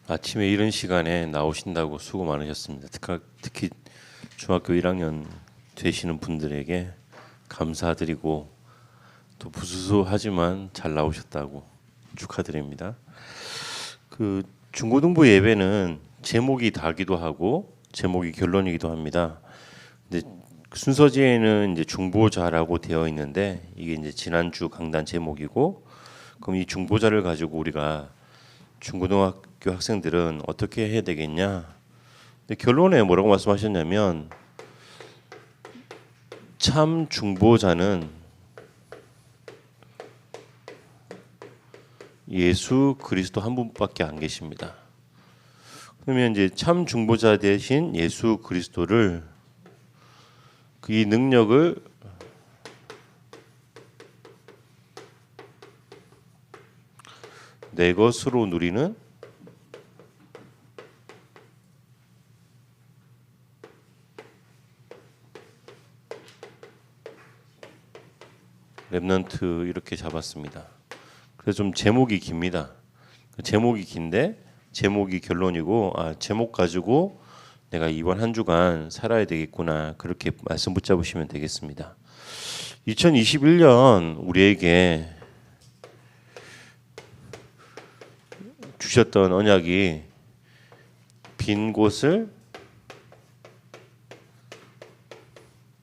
아침에 이런 시간에 나오신다고 수고 많으셨습니다. 특히 중학교 1학년 되시는 분들에게 감사드리고 또 부수수하지만 잘 나오셨다고 축하드립니다. 그 중고등부 예배는 제목이 다기도 하고 제목이 결론이기도 합니다. 근데 순서지에는 이제 중보자라고 되어 있는데 이게 이제 지난주 강단 제목이고, 그럼 이 중보자를 가지고 우리가 중고등학교 학생들은 어떻게 해야 되겠냐? 근데 결론에 뭐라고 말씀하셨냐면, 참 중보자는 예수 그리스도 한 분밖에 안 계십니다. 그러면 이제 참 중보자 대신 예수 그리스도를, 이 능력을 내 것으로 누리는 랩넌트 이렇게 잡았습니다. 그래서 좀 제목이 깁니다. 제목이 긴데 제목이 결론이고, 제목 가지고 내가 이번 한 주간 살아야 되겠구나, 그렇게 말씀 붙잡으시면 되겠습니다. 2021년 우리에게 주셨던 언약이 빈 곳을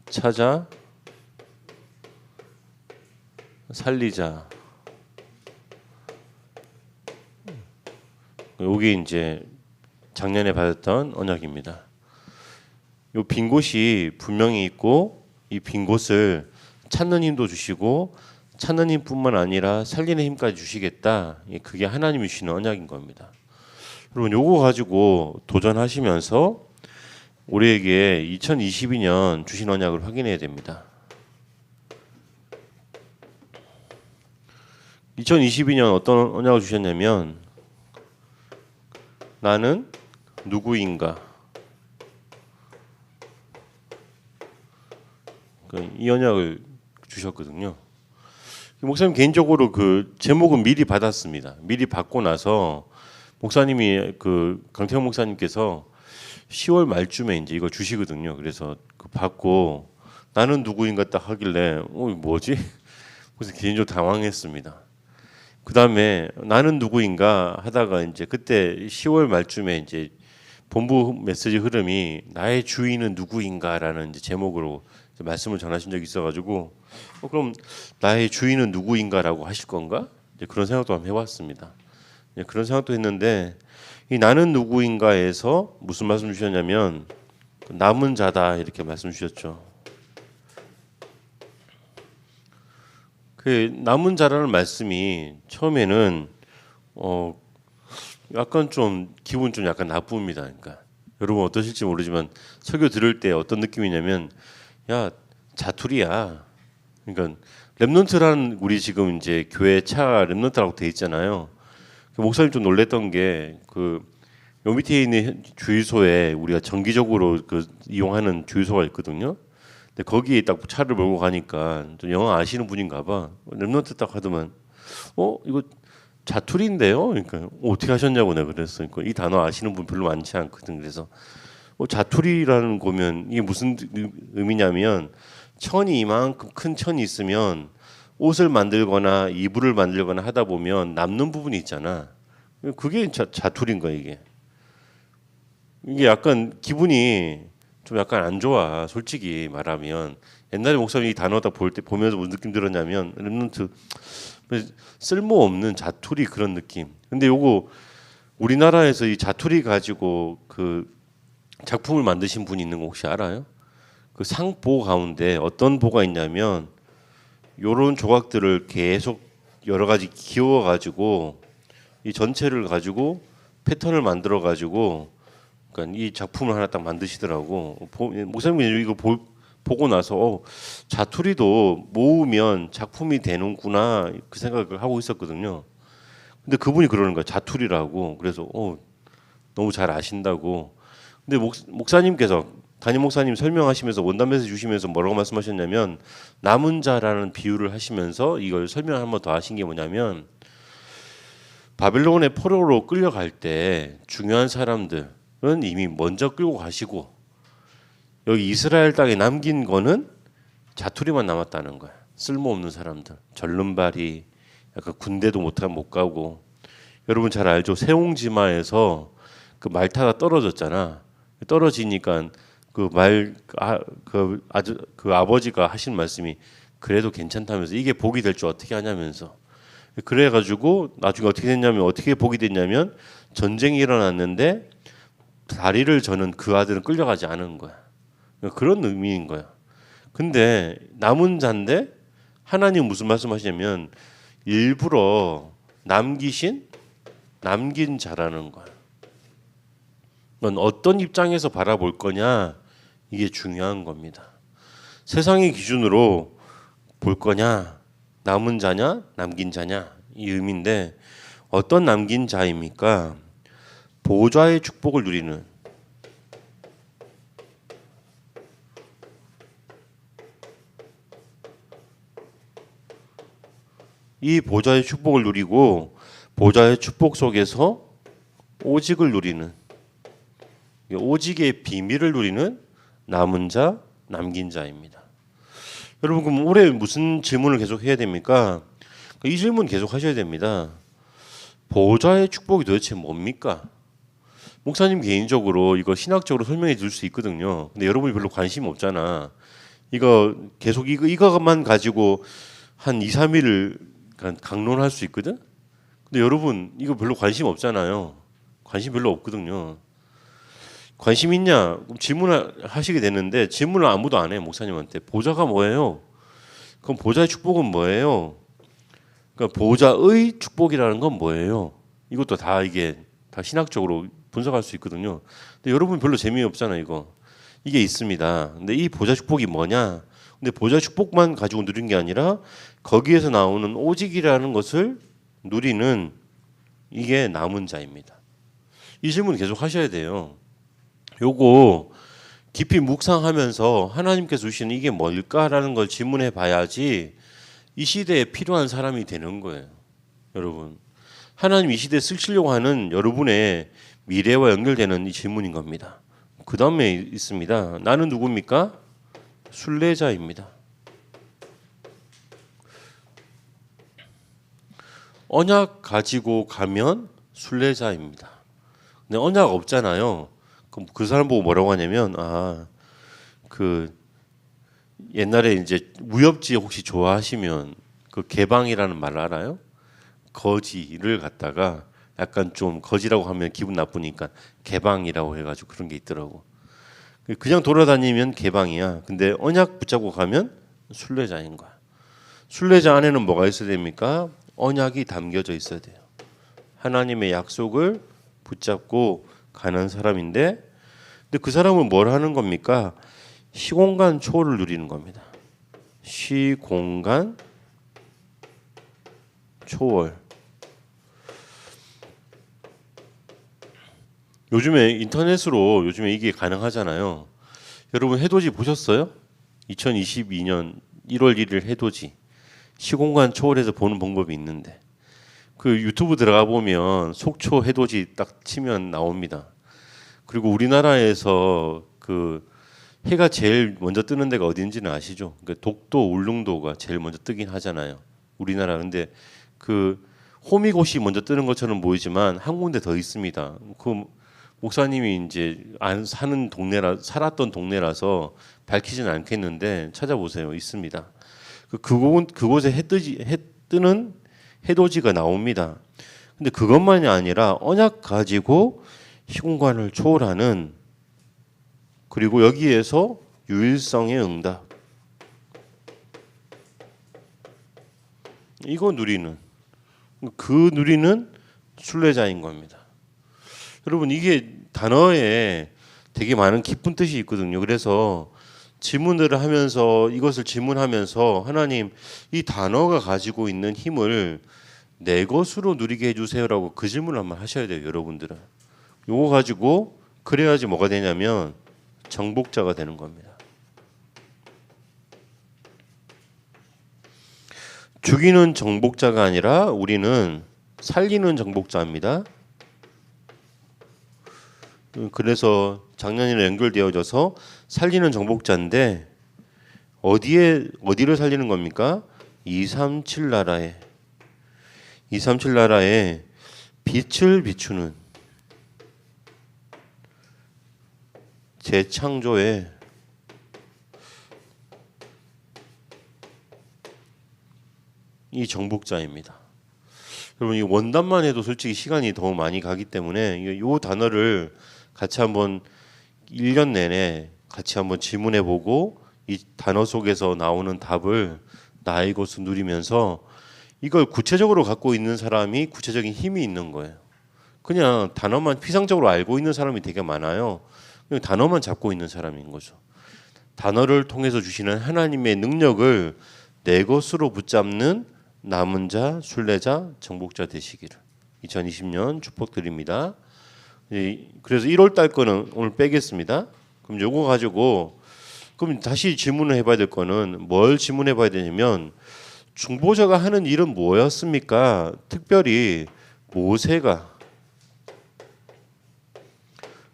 찾아 살리자. 여기 이제 작년에 받았던 언약입니다. 이 빈 곳이 분명히 있고, 이 빈 곳을 찾는 힘도 주시고 찾는 힘뿐만 아니라 살리는 힘까지 주시겠다. 그게 하나님이 주시는 언약인 겁니다. 여러분, 요거 가지고 도전하시면서 우리에게 2022년 주신 언약을 확인해야 됩니다. 2022년 어떤 언약을 주셨냐면, 나는 누구인가. 이 언약을 주셨거든요. 목사님 개인적으로 그 제목은 미리 받았습니다. 미리 받고 나서 목사님이 강태형 목사님께서 10월 말쯤에 이제 이거 주시거든요. 그래서 받고 나는 누구인가 딱 하길래 뭐지? 그래서 개인적으로 당황했습니다. 그 다음에 나는 누구인가 하다가 이제 그때 10월 말쯤에 이제 본부 메시지 흐름이 나의 주인은 누구인가라는 이제 제목으로 말씀을 전하신 적이 있어가지고, 그럼 나의 주인은 누구인가라고 하실 건가? 이제 그런 생각도 한번 해봤습니다. 그런 생각도 했는데, 이 나는 누구인가에서 무슨 말씀 주셨냐면 남은 자다, 이렇게 말씀 주셨죠. 그 남은 자라는 말씀이 처음에는 약간 좀 기분 좀 약간 나쁩니다. 그러니까 여러분 어떠실지 모르지만 설교 들을 때 어떤 느낌이냐면, 야, 자투리야. 그러니까 랩넌트라는, 우리 지금 이제 교회 차 랩넌트라고 돼 있잖아요. 목사님 좀 놀랬던 게 요 밑에 있는 주유소에 우리가 정기적으로 이용하는 주유소가 있거든요. 근데 거기에 딱 차를 몰고 가니까 좀 영어 아시는 분인가 봐. 랩넌트 딱 하더만, 이거 자투리인데요? 그러니까 어떻게 하셨냐고 내가 그랬어요. 그러니까 이 단어 아시는 분 별로 많지 않거든. 그래서 자투리라는 거면 이게 무슨 의미냐면, 천이 이만큼 큰 천이 있으면 옷을 만들거나 이불을 만들거나 하다 보면 남는 부분이 있잖아. 그게 자투리인 거야. 이게 약간 기분이 좀 약간 안 좋아. 솔직히 말하면 옛날에 목사님이 이 단어 딱 보면서 무슨 느낌 들었냐면, 랩넌트 쓸모없는 자투리, 그런 느낌. 근데 요거 우리나라에서 이 자투리 가지고 작품을 만드신 분이 있는 거 혹시 알아요? 그 상보 가운데 어떤 보가 있냐면, 요런 조각들을 계속 여러 가지 기워 가지고 이 전체를 가지고 패턴을 만들어 가지고, 그러니까 이 작품을 하나 딱 만드시더라고. 목사님 이거 보고 나서 자투리도 모으면 작품이 되는구나, 그 생각을 하고 있었거든요. 근데 그분이 그러는 거야, 자투리라고. 그래서 너무 잘 아신다고. 근데 목사님께서, 담임 목사님 설명하시면서 원단 메시지 주시면서 뭐라고 말씀하셨냐면, 남은 자라는 비유를 하시면서 이걸 설명 한번 더 하신 게 뭐냐면, 바벨론의 포로로 끌려갈 때 중요한 사람들은 이미 먼저 끌고 가시고 여기 이스라엘 땅에 남긴 거는 자투리만 남았다는 거야. 쓸모없는 사람들, 절름발이 약간 군대도 못 가고. 여러분 잘 알죠? 세옹지마에서 그 말타가 떨어졌잖아. 떨어지니까 그 아버지가 하신 말씀이 그래도 괜찮다면서 이게 복이 될 줄 어떻게 하냐면서. 그래가지고 나중에 어떻게 복이 됐냐면 전쟁이 일어났는데 다리를 저는 그 아들은 끌려가지 않은 거야. 그런 의미인 거야. 근데 남은 자인데 하나님 무슨 말씀하시냐면 일부러 남긴 자라는 거야. 넌 어떤 입장에서 바라볼 거냐 이게 중요한 겁니다. 세상의 기준으로 볼 거냐 남은 자냐 남긴 자냐 이 의미인데 어떤 남긴 자입니까? 보좌의 축복을 누리는 이 보좌의 축복을 누리고 보좌의 축복 속에서 오직을 누리는 오직의 비밀을 누리는 남은 자, 남긴 자입니다. 여러분 그럼 올해 무슨 질문을 계속 해야 됩니까? 이 질문 계속 하셔야 됩니다. 보좌의 축복이 도대체 뭡니까? 목사님 개인적으로 이거 신학적으로 설명해 줄 수 있거든요. 근데 여러분이 별로 관심 없잖아. 이거 계속 이거만 가지고 한 2, 3일을 강론할 수 있거든. 근데 여러분 이거 별로 관심 없잖아요. 관심 별로 없거든요. 관심 있냐? 질문을 하시게 되는데 질문을 아무도 안 해. 목사님한테 보좌가 뭐예요? 그럼 보좌의 축복은 뭐예요? 그러니까 보좌의 축복이라는 건 뭐예요? 이것도 이게 다 신학적으로 분석할 수 있거든요. 근데 여러분 별로 재미없잖아요. 이게 있습니다. 근데 이 보좌 축복이 뭐냐? 근데 보좌 축복만 가지고 누린 게 아니라 거기에서 나오는 오직이라는 것을 누리는 이게 남은 자입니다. 이 질문 계속 하셔야 돼요. 요거 깊이 묵상하면서 하나님께서 주시는 이게 뭘까라는 걸 질문해 봐야지 이 시대에 필요한 사람이 되는 거예요. 여러분 하나님 이 시대에 쓰시려고 하는 여러분의 미래와 연결되는 이 질문인 겁니다. 그 다음에 있습니다. 나는 누굽니까? 순례자입니다. 언약 가지고 가면 순례자입니다. 근데 언약 없잖아요. 그럼 그 사람 보고 뭐라고 하냐면 그 옛날에 이제 무협지 혹시 좋아하시면 그 개방이라는 말 알아요? 거지를 갖다가 약간 좀 거지라고 하면 기분 나쁘니까 개방이라고 해가지고 그런 게 있더라고. 그냥 돌아다니면 개방이야. 근데 언약 붙잡고 가면 순례자인 거야. 순례자 안에는 뭐가 있어야 됩니까? 언약이 담겨져 있어야 돼요. 하나님의 약속을 붙잡고 가는 사람인데, 근데 그 사람은 뭘 하는 겁니까? 시공간 초월을 누리는 겁니다. 시공간 초월. 요즘에 인터넷으로 이게 가능하잖아요. 여러분 해돋이 보셨어요? 2022년 1월 1일 해돋이 시공간 초월해서 보는 방법이 있는데 그 유튜브 들어가 보면 속초 해돋이 딱 치면 나옵니다. 그리고 우리나라에서 그 해가 제일 먼저 뜨는 데가 어딘지는 아시죠? 그러니까 독도, 울릉도가 제일 먼저 뜨긴 하잖아요. 우리나라. 근데 그 호미곶이 먼저 뜨는 것처럼 보이지만 한 군데 더 있습니다. 그 목사님이 이제 안 사는 살았던 동네라서 밝히지는 않겠는데 찾아보세요. 있습니다. 그곳에 해 뜨는 해돋이가 나옵니다. 근데 그것만이 아니라 언약 가지고 시공간을 초월하는, 그리고 여기에서 유일성의 응답, 이거 누리는 순례자인 겁니다. 여러분 이게 단어에 되게 많은 깊은 뜻이 있거든요. 그래서 질문들을 하면서 이것을 질문하면서 하나님 이 단어가 가지고 있는 힘을 내 것으로 누리게 해주세요라고 그 질문을 한번 하셔야 돼요. 여러분들은 요거 가지고 그래야지 뭐가 되냐면 정복자가 되는 겁니다. 죽이는 정복자가 아니라 우리는 살리는 정복자입니다. 그래서 작년이랑 연결되어져서 살리는 정복자인데 어디를 살리는 겁니까? 237 나라에 237 나라에 빛을 비추는 재창조의 이 정복자입니다. 여러분 이 원단만 해도 솔직히 시간이 더 많이 가기 때문에 이 단어를 같이 한번 1년 내내 같이 한번 지문해보고 이 단어 속에서 나오는 답을 나의 것을 누리면서 이걸 구체적으로 갖고 있는 사람이 구체적인 힘이 있는 거예요. 그냥 단어만 피상적으로 알고 있는 사람이 되게 많아요. 그냥 단어만 잡고 있는 사람인 거죠. 단어를 통해서 주시는 하나님의 능력을 내 것으로 붙잡는 남은 자, 순례자, 정복자 되시기를 2020년 축복드립니다. 그래서 1월 달 거는 오늘 빼겠습니다. 그럼 요거 가지고 그럼 다시 질문을 해봐야 될 거는 뭘 질문해봐야 되냐면 중보자가 하는 일은 뭐였습니까? 특별히 모세가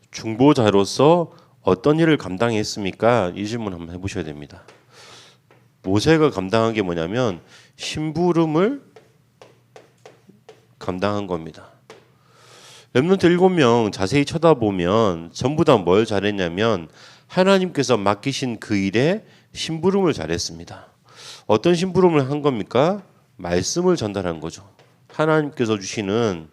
중보자로서 어떤 일을 감당했습니까? 이 질문 한번 해보셔야 됩니다. 모세가 감당한 게 뭐냐면 심부름을 감당한 겁니다. 렘넌트 7명 자세히 쳐다보면 전부 다 뭘 잘했냐면 하나님께서 맡기신 그 일에 심부름을 잘했습니다. 어떤 심부름을 한 겁니까? 말씀을 전달한 거죠. 하나님께서 주시는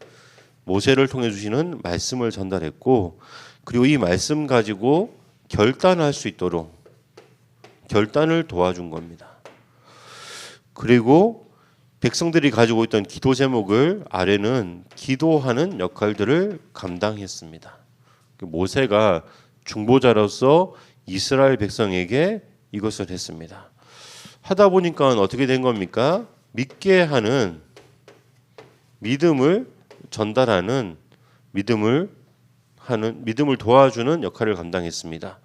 모세를 통해 주시는 말씀을 전달했고 그리고 이 말씀 가지고 결단할 수 있도록 결단을 도와준 겁니다. 그리고 백성들이 가지고 있던 기도 제목을 아래는 기도하는 역할들을 감당했습니다. 모세가 중보자로서 이스라엘 백성에게 이것을 했습니다. 하다 보니까 어떻게 된 겁니까? 믿게 하는 믿음을 전달하는 믿음을 도와주는 역할을 감당했습니다.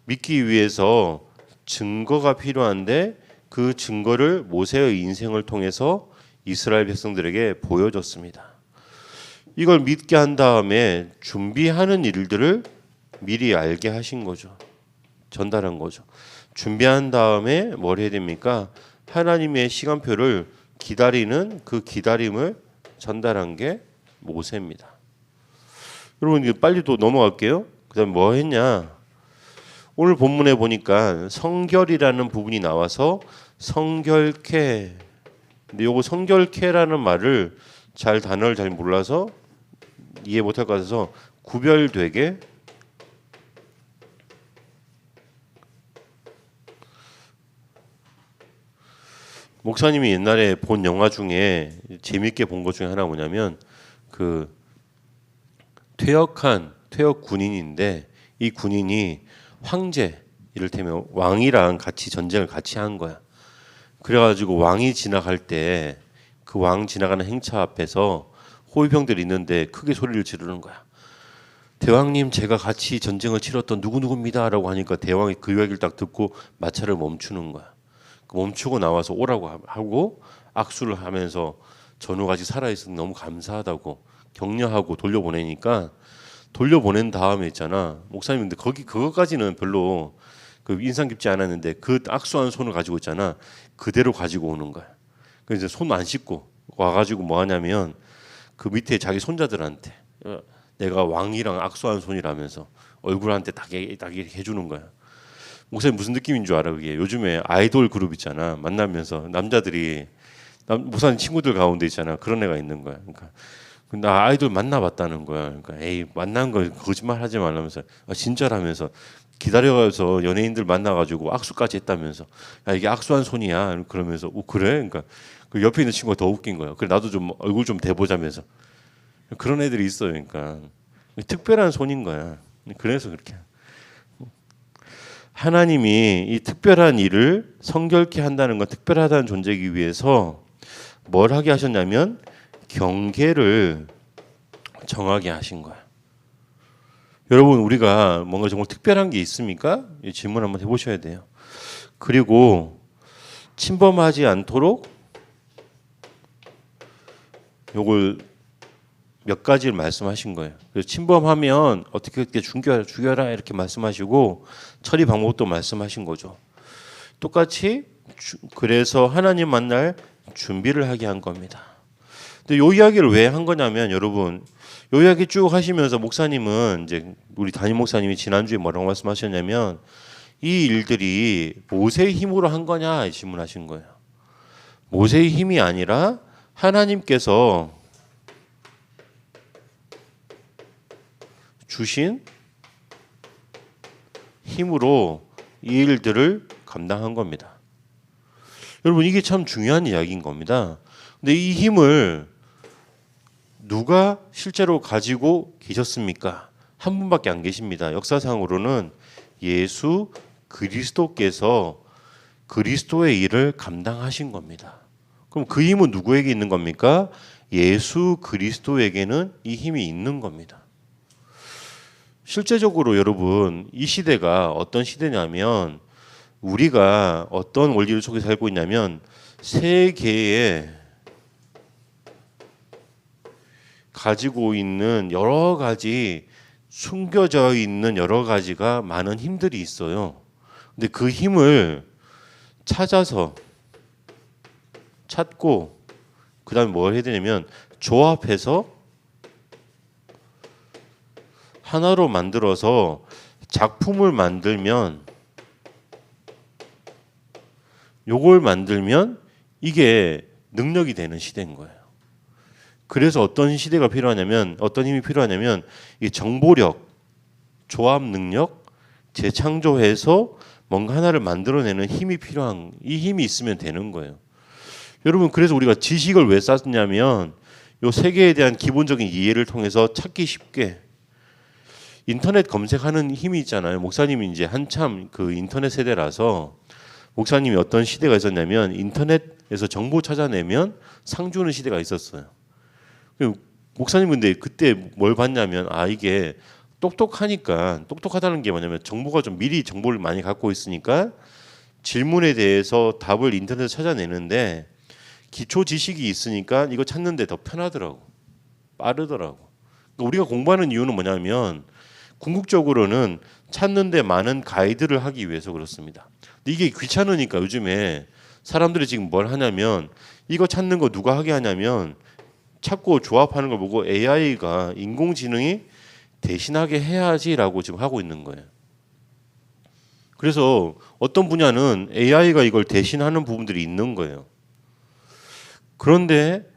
믿기 위해서 증거가 필요한데 그 증거를 모세의 인생을 통해서 이스라엘 백성들에게 보여줬습니다. 이걸 믿게 한 다음에 준비하는 일들을 미리 알게 하신 거죠. 전달한 거죠. 준비한 다음에 뭘 해야 됩니까? 하나님의 시간표를 기다리는 그 기다림을 전달한 게 모세입니다. 여러분 빨리 또 넘어갈게요. 그다음 뭐 했냐? 오늘 본문에 보니까 성결이라는 부분이 나와서 성결케. 근데 요거 성결케라는 말을 단어를 잘 몰라서 이해 못할 것 같아서 구별되게 목사님이 옛날에 본 영화 중에 재밌게 본 것 중에 하나 뭐냐면 그 퇴역 군인인데 이 군인이 황제 이를테면 왕이랑 같이 전쟁을 같이 한 거야. 그래가지고 왕이 지나갈 때 그 왕 지나가는 행차 앞에서 호위병들이 있는데 크게 소리를 지르는 거야. 대왕님 제가 같이 전쟁을 치렀던 누구누구입니다라고 하니까 대왕이 그 이야기를 딱 듣고 마차를 멈추는 거야. 멈추고 나와서 오라고 하고 악수를 하면서 전우가 아직 살아있어서 너무 감사하다고 격려하고 돌려보내니까 돌려보낸 다음에 있잖아. 목사님 근데 그것까지는 별로 인상 깊지 않았는데 그 악수한 손을 가지고 있잖아. 그대로 가지고 오는 거야. 그래서 손 안 씻고 와가지고 뭐 하냐면 그 밑에 자기 손자들한테 내가 왕이랑 악수한 손이라면서 얼굴한테 딱 이렇게 해주는 거야. 목사님 무슨 느낌인 줄 알아? 그게 요즘에 아이돌 그룹 있잖아. 만나면서 남자들이 목사님 친구들 가운데 있잖아. 그런 애가 있는 거야. 그러니까 나 아이돌 만나봤다는 거야. 그러니까 에이 만난 거 거짓말 하지 말라면서 진짜라면서 기다려서 연예인들 만나가지고 악수까지 했다면서 야 이게 악수한 손이야. 그러면서 그래? 그러니까 그 옆에 있는 친구가 더 웃긴 거야. 그래 나도 좀 얼굴 좀 대보자면서 그런 애들이 있어요. 그러니까 특별한 손인 거야. 그래서 그렇게 하나님이 이 특별한 일을 성결케 한다는 건 특별하다는 존재이기 위해서 뭘 하게 하셨냐면 경계를 정하게 하신 거야. 여러분 우리가 뭔가 정말 특별한 게 있습니까? 이 질문 한번 해보셔야 돼요. 그리고 침범하지 않도록 요걸 몇 가지를 말씀하신 거예요. 그래서 침범하면 어떻게 죽여라 이렇게 말씀하시고 처리 방법도 말씀하신 거죠. 똑같이 그래서 하나님 만날 준비를 하게 한 겁니다. 근데 요 이야기를 왜 한 거냐면 여러분, 요 이야기 쭉 하시면서 목사님은 이제 우리 담임 목사님이 지난주에 뭐라고 말씀하셨냐면 이 일들이 모세의 힘으로 한 거냐 질문하신 거예요. 모세의 힘이 아니라 하나님께서 주신 힘으로 이 일들을 감당한 겁니다. 여러분 이게 참 중요한 이야기인 겁니다. 근데 이 힘을 누가 실제로 가지고 계셨습니까? 한 분밖에 안 계십니다. 역사상으로는 예수 그리스도께서 그리스도의 일을 감당하신 겁니다. 그럼 그 힘은 누구에게 있는 겁니까? 예수 그리스도에게는 이 힘이 있는 겁니다. 실제적으로 여러분 이 시대가 어떤 시대냐면 우리가 어떤 원리를 속에 살고 있냐면 세계에 가지고 있는 여러 가지 숨겨져 있는 여러 가지가 많은 힘들이 있어요. 근데 그 힘을 찾고 그다음에 뭘 해야 되냐면 조합해서 하나로 만들어서 작품을 만들면 요걸 만들면 이게 능력이 되는 시대인 거예요. 그래서 어떤 시대가 필요하냐면 어떤 힘이 필요하냐면 이 정보력, 조합 능력, 재창조해서 뭔가 하나를 만들어내는 힘이 필요한 이 힘이 있으면 되는 거예요. 여러분 그래서 우리가 지식을 왜 쌓냐면 요 세계에 대한 기본적인 이해를 통해서 찾기 쉽게 인터넷 검색하는 힘이 있잖아요. 목사님이 이제 한참 그 인터넷 세대라서 목사님이 어떤 시대가 있었냐면 인터넷에서 정보 찾아내면 상 주는 시대가 있었어요. 목사님 근데 그때 뭘 봤냐면 이게 똑똑하다는 게 뭐냐면 정보가 좀 미리 정보를 많이 갖고 있으니까 질문에 대해서 답을 인터넷에서 찾아내는데 기초 지식이 있으니까 이거 찾는데 더 편하더라고. 빠르더라고. 그러니까 우리가 공부하는 이유는 뭐냐면 궁극적으로는 찾는데 많은 가이드를 하기 위해서 그렇습니다. 근데 이게 귀찮으니까 요즘에 사람들이 지금 뭘 하냐면 이거 찾는 거 누가 하게 하냐면 찾고 조합하는 걸 보고 AI가 인공지능이 대신하게 해야지라고 지금 하고 있는 거예요. 그래서 어떤 분야는 AI가 이걸 대신하는 부분들이 있는 거예요. 그런데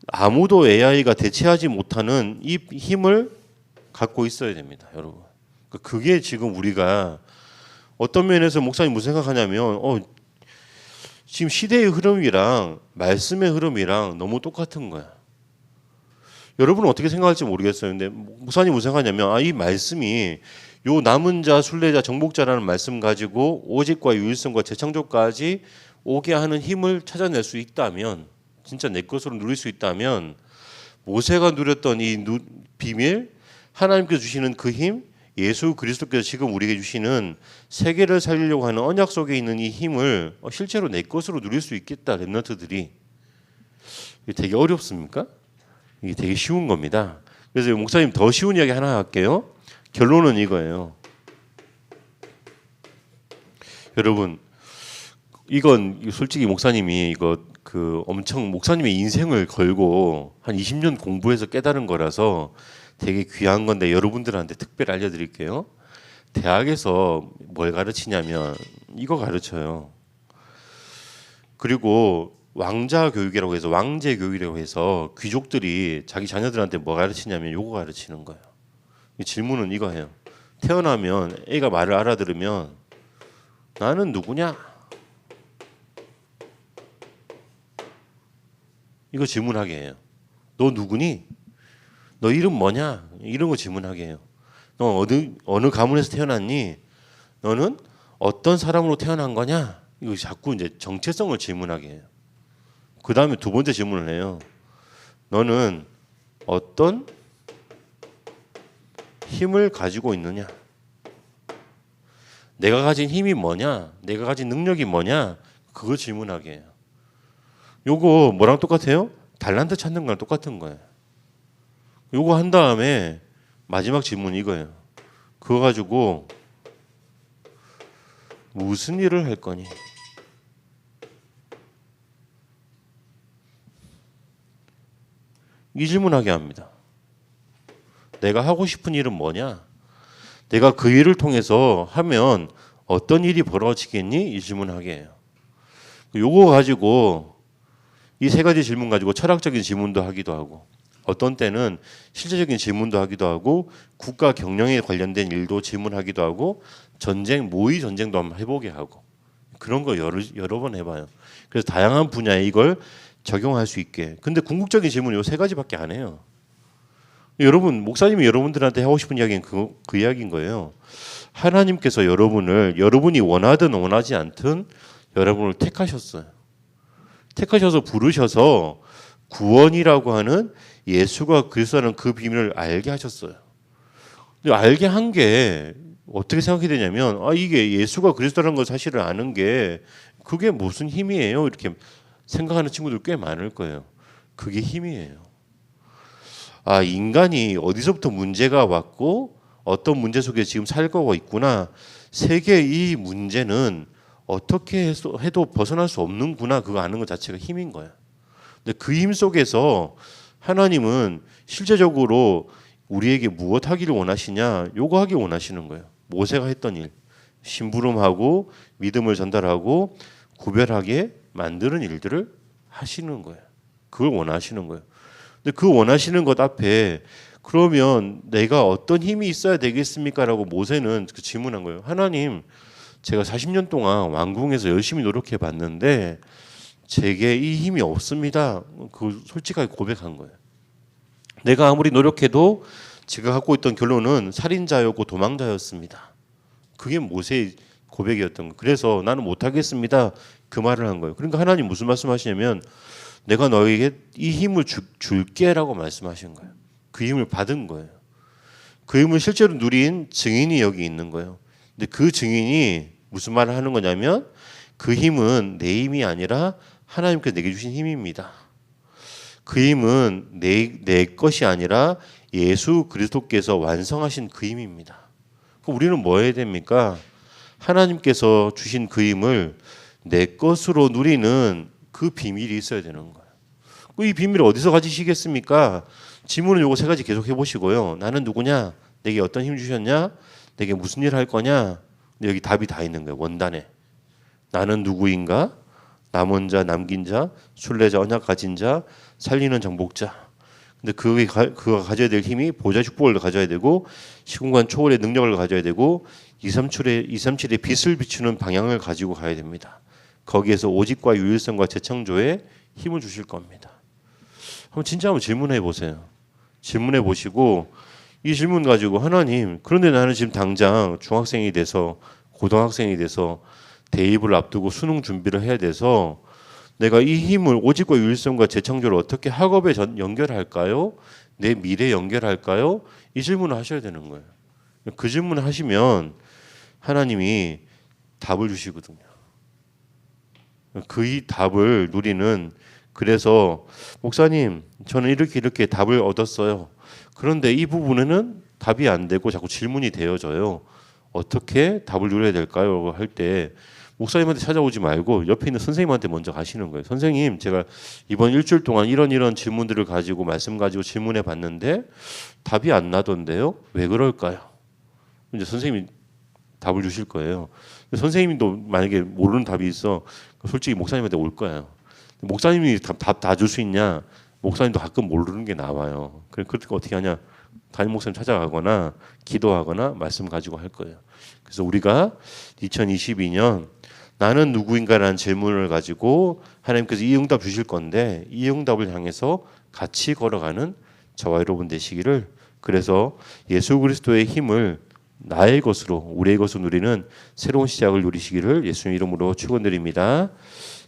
아무도 AI가 대체하지 못하는 이 힘을 갖고 있어야 됩니다, 여러분. 그게 지금 우리가 어떤 면에서 목사님 무슨 생각하냐면 지금 시대의 흐름이랑 말씀의 흐름이랑 너무 똑같은 거야. 여러분은 어떻게 생각할지 모르겠어요. 근데 목사님 무슨 생각하냐면 이 말씀이 요 남은 자, 순례자, 정복자라는 말씀 가지고 오직과 유일성과 재창조까지 오게 하는 힘을 찾아낼 수 있다면 진짜 내 것으로 누릴 수 있다면 모세가 누렸던 이 비밀 하나님께서 주시는 그 힘 예수 그리스도께서 지금 우리에게 주시는 세계를 살리려고 하는 언약 속에 있는 이 힘을 실제로 내 것으로 누릴 수 있겠다. 렘넌트들이 이게 되게 어렵습니까? 이게 되게 쉬운 겁니다. 그래서 목사님 더 쉬운 이야기 하나 할게요. 결론은 이거예요. 여러분 이건 솔직히 목사님이 이거 엄청 목사님의 인생을 걸고 한 20년 공부해서 깨달은 거라서 되게 귀한 건데 여러분들한테 특별히 알려드릴게요. 대학에서 뭘 가르치냐면 이거 가르쳐요. 그리고 왕자 교육이라고 해서 왕제 교육이라고 해서 귀족들이 자기 자녀들한테 뭐 가르치냐면 요거 가르치는 거예요. 질문은 이거예요. 태어나면 애가 말을 알아들으면 나는 누구냐? 이거 질문하게 해요. 너 누구니? 너 이름 뭐냐? 이런 거 질문하게 해요. 너 어느 가문에서 태어났니? 너는 어떤 사람으로 태어난 거냐? 이거 자꾸 이제 정체성을 질문하게 해요. 그 다음에 두 번째 질문을 해요. 너는 어떤 힘을 가지고 있느냐? 내가 가진 힘이 뭐냐? 내가 가진 능력이 뭐냐? 그걸 질문하게 해요. 요거 뭐랑 똑같아요? 달란트 찾는 거랑 똑같은 거예요. 요거 한 다음에 마지막 질문이 이거예요. 그거 가지고 무슨 일을 할 거니? 이 질문하게 합니다. 내가 하고 싶은 일은 뭐냐? 내가 그 일을 통해서 하면 어떤 일이 벌어지겠니? 이 질문하게 해요. 요거 가지고 이 세 가지 질문 가지고 철학적인 질문도 하기도 하고 어떤 때는 실제적인 질문도 하기도 하고 국가 경영에 관련된 일도 질문하기도 하고 전쟁 모의 전쟁도 한번 해보게 하고 그런 거 여러 번 해봐요. 그래서 다양한 분야에 이걸 적용할 수 있게. 근데 궁극적인 질문 요 세 가지밖에 안 해요. 여러분 목사님이 여러분들한테 하고 싶은 이야기는 그 이야기인 거예요. 하나님께서 여러분이 원하든 원하지 않든 여러분을 택하셨어요. 택하셔서 부르셔서 구원이라고 하는 예수가 그리스도라는 그 비밀을 알게 하셨어요. 근데 알게 한 게 어떻게 생각이 되냐면 이게 예수가 그리스도라는 걸 사실을 아는 게 그게 무슨 힘이에요? 이렇게 생각하는 친구들 꽤 많을 거예요. 그게 힘이에요. 인간이 어디서부터 문제가 왔고 어떤 문제 속에 지금 살고 있구나. 세계의 이 문제는 어떻게 해도 벗어날 수 없는구나. 그거 아는 것 자체가 힘인 거야. 근데 그 힘 속에서 하나님은 실제적으로 우리에게 무엇 하기를 원하시냐? 요거 하기 원하시는 거예요. 모세가 했던 일. 심부름하고 믿음을 전달하고 구별하게 만드는 일들을 하시는 거예요. 그걸 원하시는 거예요. 근데 그 원하시는 것 앞에 그러면 내가 어떤 힘이 있어야 되겠습니까?라고 모세는 그 질문한 거예요. 하나님, 제가 40년 동안 왕궁에서 열심히 노력해 봤는데 제게 이 힘이 없습니다. 그 솔직하게 고백한 거예요. 내가 아무리 노력해도 제가 갖고 있던 결론은 살인자였고 도망자였습니다. 그게 모세의 고백이었던 거예요. 그래서 나는 못하겠습니다. 그 말을 한 거예요. 그러니까 하나님 무슨 말씀하시냐면 내가 너에게 이 힘을 줄게라고 말씀하신 거예요. 그 힘을 받은 거예요. 그 힘을 실제로 누린 증인이 여기 있는 거예요. 근데 그 증인이 무슨 말을 하는 거냐면 그 힘은 내 힘이 아니라 하나님께서 내게 주신 힘입니다. 그 힘은 내 것이 아니라 예수 그리스도께서 완성하신 그 힘입니다. 우리는 뭐 해야 됩니까? 하나님께서 주신 그 힘을 내 것으로 누리는 그 비밀이 있어야 되는 거예요. 이 비밀을 어디서 가지시겠습니까? 질문은 요거 세 가지 계속 해보시고요. 나는 누구냐? 내게 어떤 힘 주셨냐? 내게 무슨 일 할 거냐? 근데 여기 답이 다 있는 거예요. 원단에. 나는 누구인가? 남은 자, 남긴 자, 순례자, 언약 가진 자, 살리는 정복자. 근데 그가 가져야 될 힘이 보좌 축복을 가져야 되고 시공간 초월의 능력을 가져야 되고 237의 빛을 비추는 방향을 가지고 가야 됩니다. 거기에서 오직과 유일성과 재창조에 힘을 주실 겁니다. 한번 질문해 보세요. 질문해 보시고 이 질문 가지고 하나님, 그런데 나는 지금 당장 중학생이 돼서 고등학생이 돼서 대입을 앞두고 수능 준비를 해야 돼서 내가 이 힘을 오직과 유일성과 재창조를 어떻게 학업에 연결할까요? 내 미래에 연결할까요? 이 질문을 하셔야 되는 거예요. 그 질문을 하시면 하나님이 답을 주시거든요. 그 답을 누리는. 그래서 목사님, 저는 이렇게 답을 얻었어요. 그런데 이 부분에는 답이 안 되고 자꾸 질문이 되어져요. 어떻게 답을 누려야 될까요? 할 때 목사님한테 찾아오지 말고 옆에 있는 선생님한테 먼저 가시는 거예요. 선생님, 제가 이번 일주일 동안 이런 질문들을 가지고 말씀 가지고 질문해 봤는데 답이 안 나던데요. 왜 그럴까요? 이제 선생님이 답을 주실 거예요. 선생님도 만약에 모르는 답이 있어, 솔직히 목사님한테 올 거예요. 목사님이 답 다 줄 수 있냐? 목사님도 가끔 모르는 게 나와요. 그러니까 어떻게 하냐? 담임 목사님 찾아가거나 기도하거나 말씀 가지고 할 거예요. 그래서 우리가 2022년 나는 누구인가라는 질문을 가지고 하나님께서 이 응답 주실 건데 이 응답을 향해서 같이 걸어가는 저와 여러분 되시기를. 그래서 예수 그리스도의 힘을 나의 것으로, 우리의 것으로 누리는 새로운 시작을 누리시기를 예수님 이름으로 축원드립니다.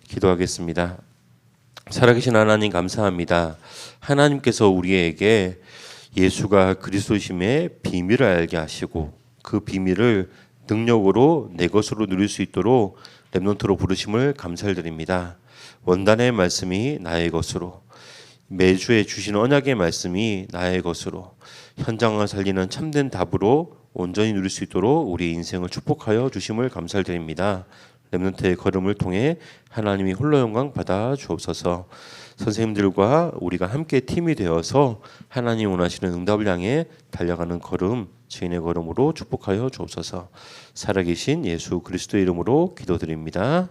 기도하겠습니다. 살아계신 하나님 감사합니다. 하나님께서 우리에게 예수가 그리스도심의 비밀을 알게 하시고 그 비밀을 능력으로 내 것으로 누릴 수 있도록 렘넌트로 부르심을 감사드립니다. 원단의 말씀이 나의 것으로, 매주에 주시는 언약의 말씀이 나의 것으로 현장을 살리는 참된 답으로 온전히 누릴 수 있도록 우리 인생을 축복하여 주심을 감사드립니다. 렘넌트의 걸음을 통해 하나님이 홀로 영광 받아 주옵소서. 선생님들과 우리가 함께 팀이 되어서 하나님 원하시는 응답을 향해 달려가는 걸음, 죄인의 걸음으로 축복하여 주옵소서. 살아계신 예수 그리스도의 이름으로 기도드립니다.